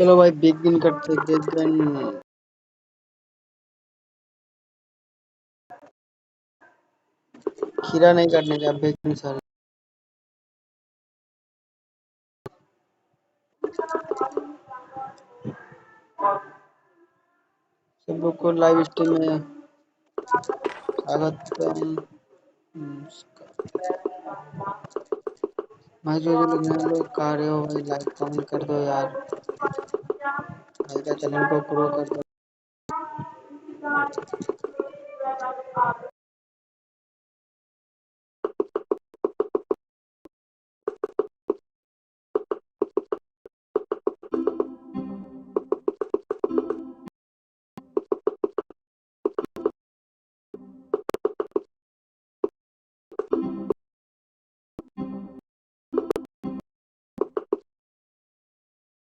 चलो भाई बिगिन करते बिगिन। खीरा नहीं करने का, बिगिन सर। सब लोग को लाइव स्ट्रीम में स्वागतम। भाई जो लोग कर रहे हो भाई लाइक कमेंट कर दो यार, भाई का चैनल को ग्रो कर दो।